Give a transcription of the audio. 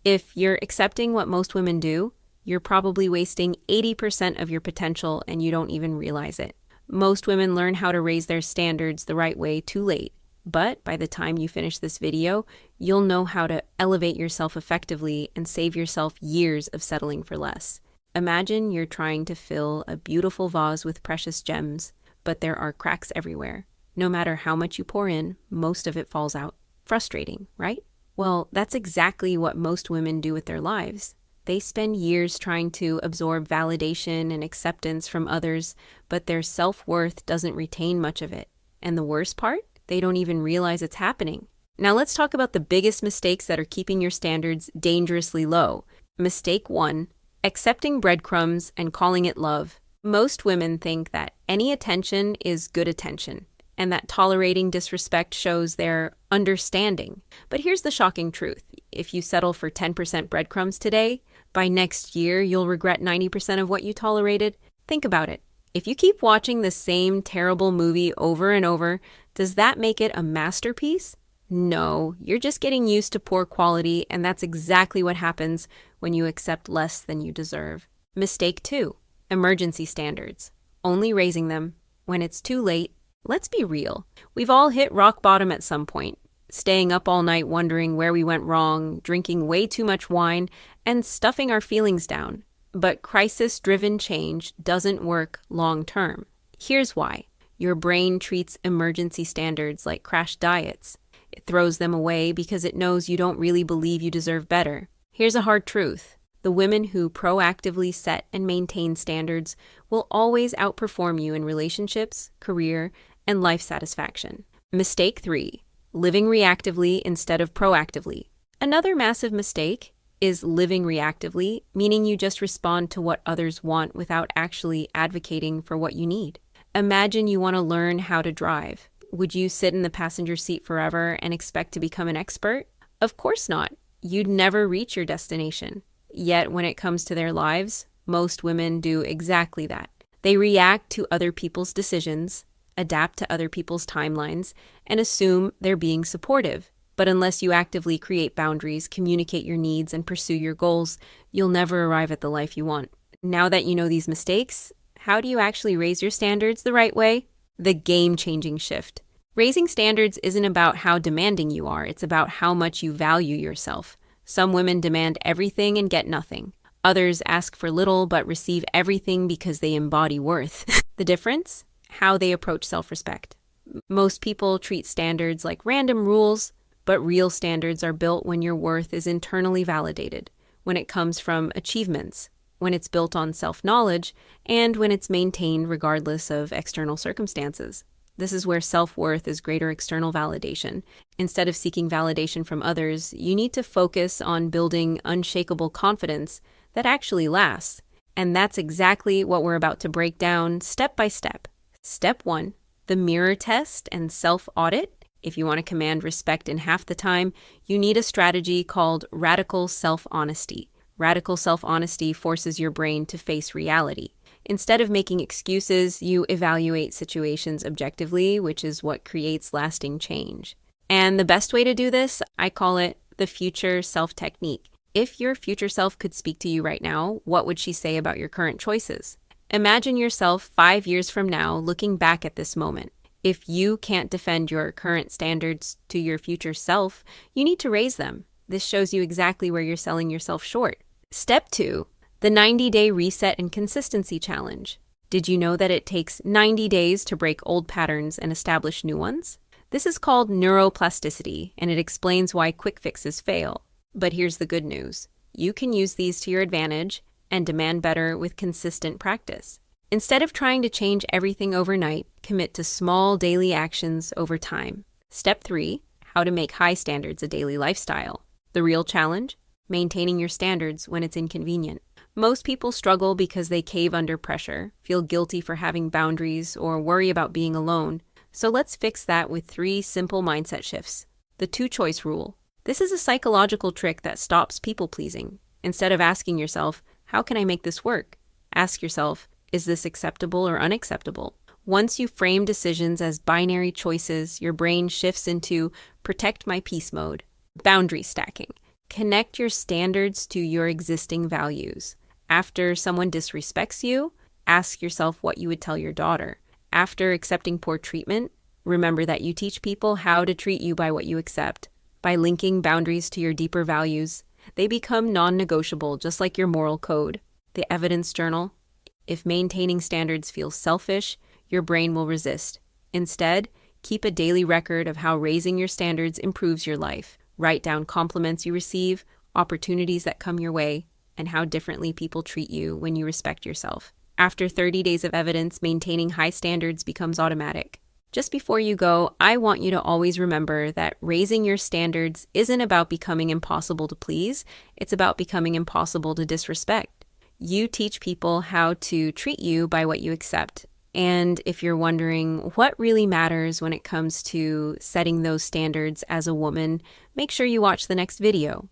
If you're accepting what most women do, you're probably wasting 80% of your potential and you don't even realize it. Most women learn how to raise their standards the right way too late. But by the time you finish this video, you'll know how to elevate yourself effectively and save yourself years of settling for less. Imagine you're trying to fill a beautiful vase with precious gems, but there are cracks everywhere. No matter how much you pour in, most of it falls out. Frustrating, right? Well, that's exactly what most women do with their lives. They spend years trying to absorb validation and acceptance from others, but their self-worth doesn't retain much of it. And the worst part? They don't even realize it's happening. Now let's talk about the biggest mistakes that are keeping your standards dangerously low. Mistake 1, accepting breadcrumbs and calling it love. Most women think that any attention is good attention, and that tolerating disrespect shows they're understanding. But here's the shocking truth. If you settle for 10% breadcrumbs today, by next year you'll regret 90% of what you tolerated. Think about it. If you keep watching the same terrible movie over and over, does that make it a masterpiece? No, you're just getting used to poor quality, and that's exactly what happens when you accept less than you deserve. Mistake 2, emergency standards. Only raising them when it's too late. Let's be real. We've all hit rock bottom at some point, staying up all night wondering where we went wrong, drinking way too much wine, and stuffing our feelings down. But crisis-driven change doesn't work long-term. Here's why. Your brain treats emergency standards like crash diets. It throws them away because it knows you don't really believe you deserve better. Here's a hard truth. The women who proactively set and maintain standards will always outperform you in relationships, career, and life satisfaction. Mistake 3, living reactively instead of proactively. Another massive mistake is living reactively, meaning you just respond to what others want without actually advocating for what you need. Imagine you want to learn how to drive. Would you sit in the passenger seat forever and expect to become an expert? Of course not. You'd never reach your destination. Yet when it comes to their lives, most women do exactly that. They react to other people's decisions, adapt to other people's timelines, and assume they're being supportive. But unless you actively create boundaries, communicate your needs, and pursue your goals, you'll never arrive at the life you want. Now that you know these mistakes, how do you actually raise your standards the right way? The game-changing shift. Raising standards isn't about how demanding you are, it's about how much you value yourself. Some women demand everything and get nothing. Others ask for little but receive everything because they embody worth. The difference? How they approach self-respect. Most people treat standards like random rules, but real standards are built when your worth is internally validated, when it comes from achievements, when it's built on self-knowledge, and when it's maintained regardless of external circumstances. This is where self-worth is greater external validation. Instead of seeking validation from others, you need to focus on building unshakable confidence that actually lasts. And that's exactly what we're about to break down step by step. Step 1, the mirror test and self-audit. If you want to command respect in half the time, you need a strategy called radical self-honesty. Radical self-honesty forces your brain to face reality. Instead of making excuses, you evaluate situations objectively, which is what creates lasting change. And the best way to do this, I call it the future self technique. If your future self could speak to you right now, what would she say about your current choices? Imagine yourself 5 years from now looking back at this moment. If you can't defend your current standards to your future self, you need to raise them. This shows you exactly where you're selling yourself short. Step 2, the 90-day reset and consistency challenge. Did you know that it takes 90 days to break old patterns and establish new ones? This is called neuroplasticity, and it explains why quick fixes fail. But here's the good news. You can use these to your advantage and demand better with consistent practice. Instead of trying to change everything overnight, commit to small daily actions over time. Step 3, how to make high standards a daily lifestyle. The real challenge? Maintaining your standards when it's inconvenient. Most people struggle because they cave under pressure, feel guilty for having boundaries, or worry about being alone. So let's fix that with 3 simple mindset shifts. The 2-choice rule. This is a psychological trick that stops people-pleasing. Instead of asking yourself, how can I make this work? Ask yourself, is this acceptable or unacceptable? Once you frame decisions as binary choices, your brain shifts into protect my peace mode, boundary stacking. Connect your standards to your existing values. After someone disrespects you, ask yourself what you would tell your daughter. After accepting poor treatment, remember that you teach people how to treat you by what you accept. By linking boundaries to your deeper values, they become non-negotiable, just like your moral code. The evidence journal. If maintaining standards feels selfish, your brain will resist. Instead, keep a daily record of how raising your standards improves your life. Write down compliments you receive, opportunities that come your way, and how differently people treat you when you respect yourself. After 30 days of evidence, maintaining high standards becomes automatic. Just before you go, I want you to always remember that raising your standards isn't about becoming impossible to please, it's about becoming impossible to disrespect. You teach people how to treat you by what you accept. And if you're wondering what really matters when it comes to setting those standards as a woman, make sure you watch the next video.